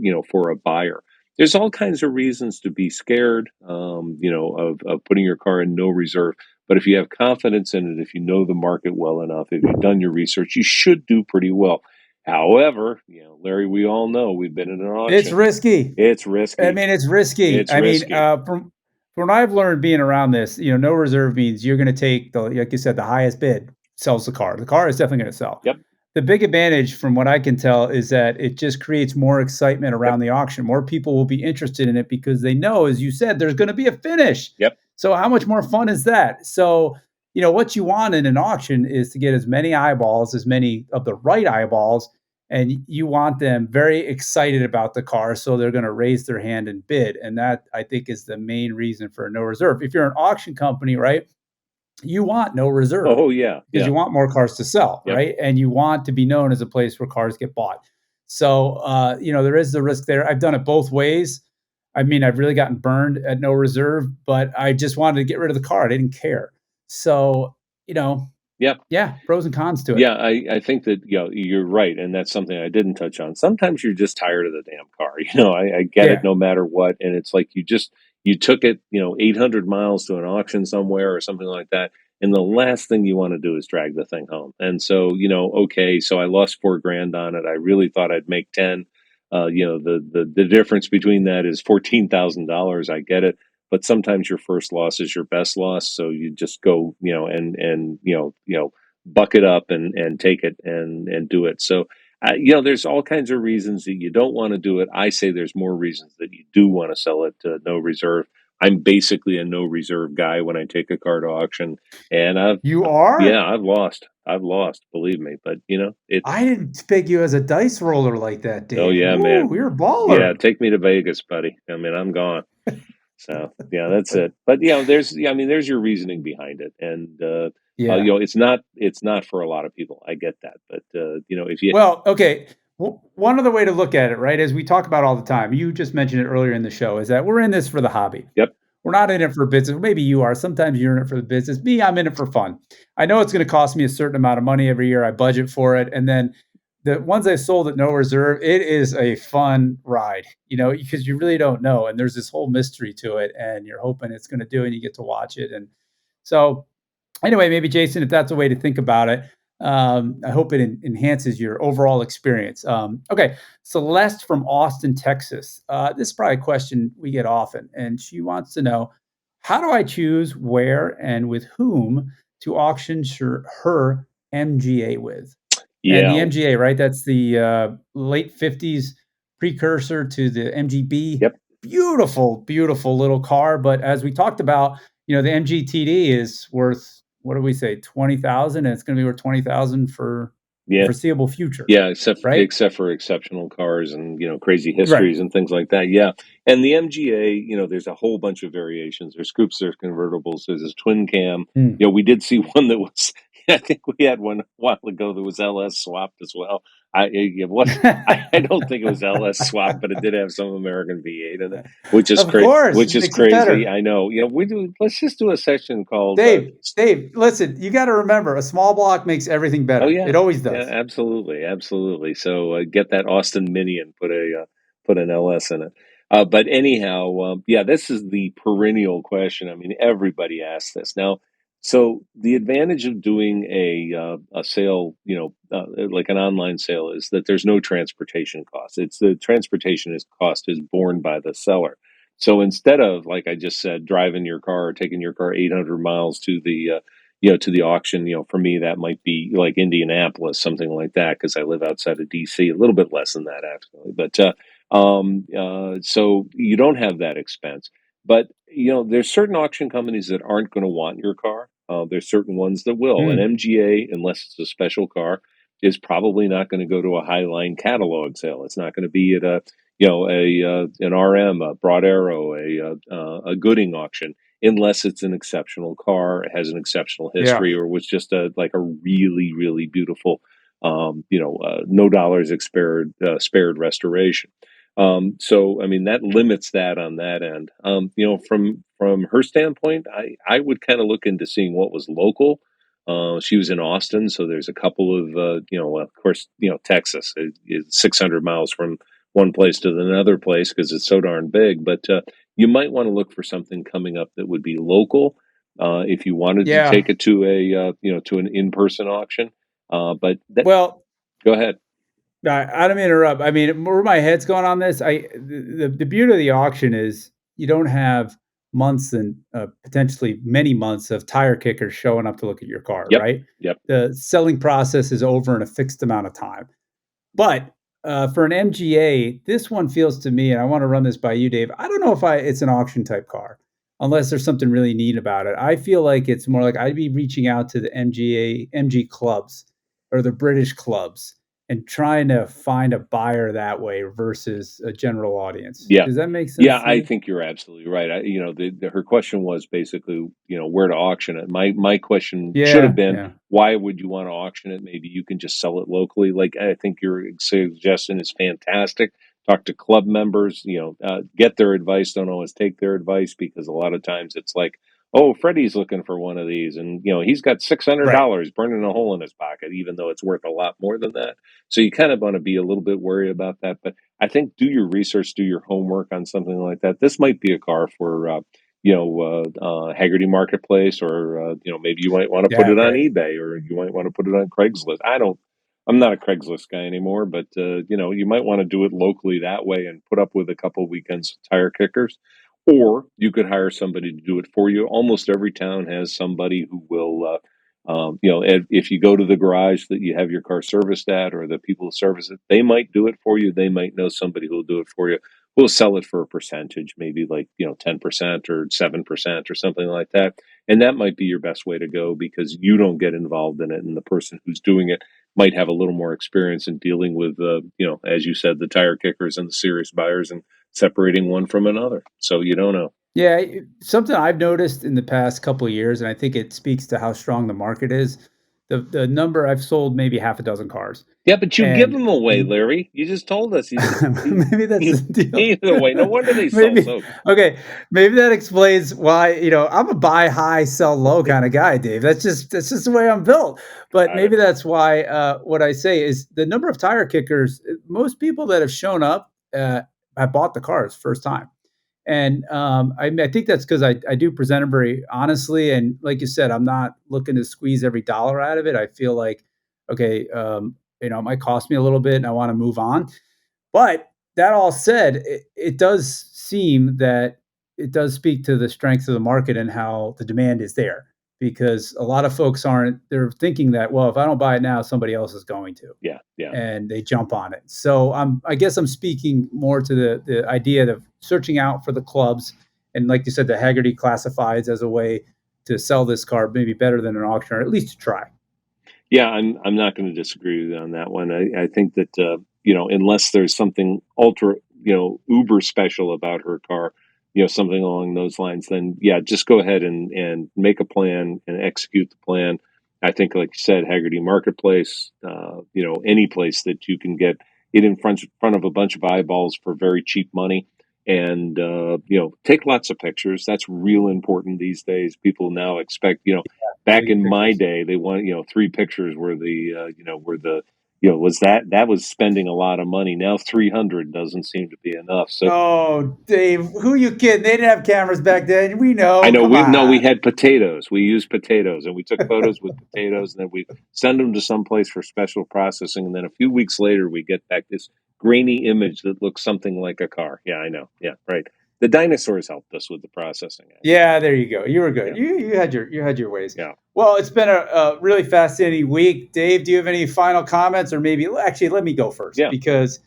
a buyer. There's all kinds of reasons to be scared, of putting your car in no reserve. But if you have confidence in it, if you know the market well enough, if you've done your research, you should do pretty well. However, Larry, we all know we've been in an It's auction. risky. It's I risky. mean, it's risky. It's I mean, risky. from what I've learned being around this, no reserve means you're going to take like you said, the highest bid sells the car. The car is definitely going to sell. Yep. The big advantage, from what I can tell, is that it just creates more excitement Yep. around the auction. More people will be interested in it because they know, as you said, there's going to be a finish. Yep. So, how much more fun is that? So, what you want in an auction is to get as many eyeballs, as many of the right eyeballs, and you want them very excited about the car, so they're going to raise their hand and bid. And that, I think, is the main reason for no reserve. If you're an auction company, right, you want no reserve Oh yeah. because Yeah. you want more cars to sell, Yep. right? And you want to be known as a place where cars get bought. So, there is the risk there. I've done it both ways. I mean, I've really gotten burned at no reserve, but I just wanted to get rid of the car. I didn't care. So, Yep. yeah, pros and cons to it. Yeah, I think that you're right, and that's something I didn't touch on. Sometimes you're just tired of the damn car. I get it Yeah. no matter what, and it's like you took it 800 miles to an auction somewhere or something like that, and the last thing you want to do is drag the thing home. And so okay, so I lost 4 grand on it. I really thought I'd make 10. The difference between that is $14,000. I get it, but sometimes your first loss is your best loss, so you just go and buck it up and take it and do it. So there's all kinds of reasons that you don't want to do it. I say there's more reasons that you do want to sell it to no reserve. I'm basically a no reserve guy when I take a car to auction, and You are? I've lost. I've lost, believe me. But I it's didn't pick you as a dice roller like that, oh Dave. yeah, man. Woo, you're a Yeah, baller. take me to Vegas, buddy. I mean, I'm gone. So yeah, that's it. But I mean, there's your reasoning behind it, and Yeah. it's not for a lot of people. I get that, but if you Well, okay. One other way to look at it, right, as we talk about all the time, you just mentioned it earlier in the show, is that we're in this for the hobby. yep. We're not in it for business. Maybe you are. Sometimes you're in it for the business. Me, I'm in it for fun. I know it's going to cost me a certain amount of money every year. I budget for it. And then the ones I sold at no reserve, it is a fun ride, because you really don't know. And there's this whole mystery to it. And you're hoping it's going to do it and you get to watch it. And so anyway, maybe Jason, if that's a way to think about it, I hope it enhances your overall experience. Okay, Celeste from Austin, Texas. This is probably a question we get often, and she wants to know, how do I choose where and with whom to auction her MGA with? And Yeah. the MGA, right? That's the late 50s precursor to the MGB. Yep. Beautiful, beautiful little car. But as we talked about, the MGTD is worth, what do we say, 20,000, and it's going to be worth 20,000 for the Yeah. foreseeable future, Yeah, right? except for exceptional cars and, crazy Right. histories and things like that, yeah, and the MGA, there's a whole bunch of variations. There's coupes, there's convertibles, there's this twin cam. Mm. We did see one that was I think we had one a while ago that was LS swapped as well. It was I don't think it was LS swapped, but it did have some American V8 in it, Of course, which it is makes it crazy, better. I know, we do let's just do a section called, Dave, listen, you got to remember, a small block makes everything Oh better. yeah, It always yeah, does. absolutely, absolutely. So get that Austin Mini and put an LS in it. But anyhow, yeah, this is the perennial question. I mean, everybody asks this now. So the advantage of doing a sale, like an online sale, is that there's no transportation cost. It's the transportation is cost is borne by the seller. So instead of, like I just said, driving your car or taking your car 800 miles to the auction, for me, that might be like Indianapolis, something like that, because I live outside of DC, a little bit less than that actually. But so you don't have that expense. But there's certain auction companies that aren't going to want your car. There's certain ones that will. An Mm. MGA, unless it's a special car, is probably not going to go to a Highline catalog sale. It's not going to be at a an RM, a Broad Arrow, a Gooding auction unless it's an exceptional car, it has an exceptional Yeah. history, or was just a really really beautiful, no dollars spared restoration. So I mean that limits that on that end. From her standpoint, I would kind of look into seeing what was local. She was in Austin, so there's a couple of of course, Texas is 600 miles from one place to another place because it's so darn big. But you might want to look for something coming up that would be local, if you wanted to Yeah. take it to to an in-person auction. But that Well, Go ahead. I don't mean to interrupt. I mean, where my head's going on this, the beauty of the auction is you don't have months and potentially many months of tire kickers showing up to look at your car, Yep, right? yep. The selling process is over in a fixed amount of time. But for an MGA, this one feels to me, and I want to run this by you, Dave. I don't know if it's an auction type car, unless there's something really neat about it. I feel like it's more like I'd be reaching out to the MG clubs or the British clubs and trying to find a buyer that way versus a general audience. Yeah. Does that make Yeah, sense to I you? think you're absolutely right. Her question was basically, where to auction it. My question should have Yeah, been, yeah. why would you want to auction it? Maybe you can just sell it locally. Like I think your suggestion is fantastic. Talk to club members, get their advice. Don't always take their advice because a lot of times it's like, oh, Freddie's looking for one of these, and he's got six hundred Right. dollars burning a hole in his pocket, even though it's worth a lot more than that. So you kind of want to be a little bit worried about that, but I think do your research, do your homework on something like that. This might be a car for, Hagerty Marketplace, or maybe you might want to put Yeah, it on right. eBay, or you might want to put it on Craigslist. I'm not a Craigslist guy anymore, but you might want to do it locally that way and put up with a couple of weekends tire kickers, or you could hire somebody to do it for you. Almost every town has somebody who will. If you go to the garage that you have your car serviced at, or the people who service it, they might do it for you. They might know somebody who will do it for you. Who'll sell it for a percentage, maybe like 10% or 7% or something like that. And that might be your best way to go because you don't get involved in it, and the person who's doing it might have a little more experience in dealing with, as you said, the tire kickers and the serious buyers, and separating one from another. So you don't know. Yeah, something I've noticed in the past couple of years, and I think it speaks to how strong the market is. The number I've sold maybe half a dozen cars, Yeah, but you give and them away, the Larry. You just told us maybe that's you the deal. gave it away. No wonder they sell Maybe so. okay, maybe that explains why, I'm a buy high, sell low kind of guy, Dave. That's just the way I'm built. But Got it. maybe that's why what I say is the number of tire kickers, most people that have shown up have bought the cars first time. And I think that's because I do present them very honestly. And like you said, I'm not looking to squeeze every dollar out of it. I feel like, okay, it might cost me a little bit and I want to move on. But that all said, it does seem that it does speak to the strength of the market and how the demand is there. because a lot of folks they're thinking that, well, if I don't buy it now, somebody else is going to. Yeah, yeah. And they jump on it. So I guess I'm speaking more to the idea of searching out for the clubs. And like you said, the Hagerty classifieds as a way to sell this car maybe better than an auction, or at least to try. Yeah, I'm not going to disagree with you on that one. I think that unless there's something ultra, uber special about her car, something along those lines, then yeah, just go ahead and make a plan and execute the plan. I think, like you said, Hagerty Marketplace, any place that you can get it in front of a bunch of eyeballs for very cheap money, and take lots of pictures. That's real important these days. People now expect, back in my day, they want, 3 pictures were was spending a lot of money. Now 300 doesn't seem to be enough. So Oh, Dave, who you kidding? They didn't have cameras back then. We know. I know Come we on. had potatoes. We used potatoes, and we took photos with potatoes, and then we send them to someplace for special processing. And then a few weeks later, we get back this grainy image that looks something like a car. Yeah, I know. Yeah, right. The dinosaurs helped us with the processing. Yeah, there you go. You were good. Yeah. You had your ways. Yeah. Well, it's been a really fascinating week. Dave, do you have any final comments, or maybe actually let me go first, Yeah. because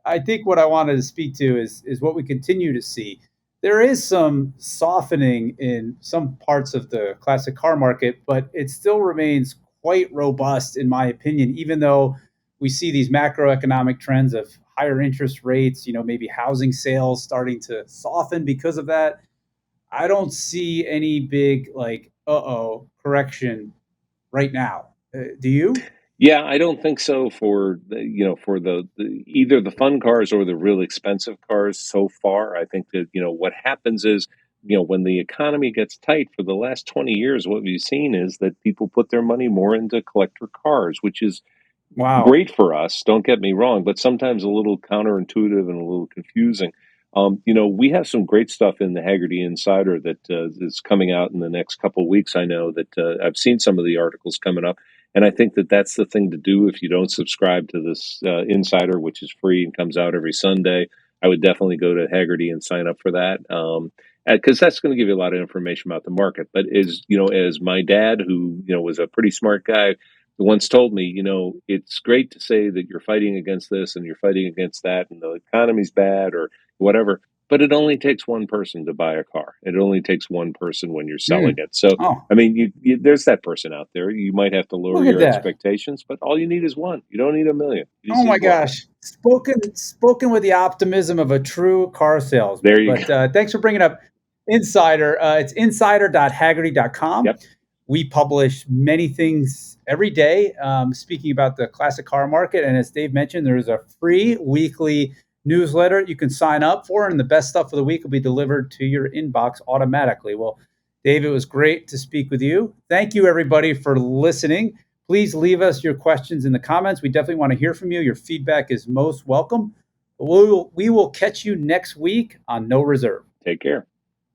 I think what I wanted to speak to is what we continue to see. There is some softening in some parts of the classic car market, but it still remains quite robust, in my opinion, even though we see these macroeconomic trends of higher interest rates, maybe housing sales starting to soften because of that. I don't see any big correction right now. Do you? Yeah, I don't think so for the either the fun cars or the real expensive cars so far. I think that, what happens is, when the economy gets tight for the last 20 years, what we've seen is that people put their money more into collector cars, which is Wow. great for us, don't get me wrong, but sometimes a little counterintuitive and a little confusing. We have some great stuff in the Hagerty Insider that is coming out in the next couple of weeks. I know that I've seen some of the articles coming up, and I think that that's the thing to do if you don't subscribe to this Insider, which is free and comes out every Sunday. I would definitely go to Hagerty and sign up for that. Because that's going to give you a lot of information about the market. But as my dad, who was a pretty smart guy, once told me, it's great to say that you're fighting against this and you're fighting against that and the economy's bad or whatever, but it only takes one person to buy a car. It only takes one person when you're selling Mm. it. So, Oh, I mean, there's that person out there. You might have to lower look at your that. expectations, but all you need is one. You don't need a million. You just Oh my need one. gosh. Spoken with the optimism of a true car There salesman. you go. But thanks for bringing up Insider. It's insider.hagerty.com. Yep. We publish many things every day, speaking about the classic car market. And as Dave mentioned, there's a free weekly newsletter you can sign up for, and the best stuff of the week will be delivered to your inbox automatically. Well, Dave, it was great to speak with you. Thank you, everybody, for listening. Please leave us your questions in the comments. We definitely want to hear from you. Your feedback is most welcome. We will catch you next week on No Reserve. Take care.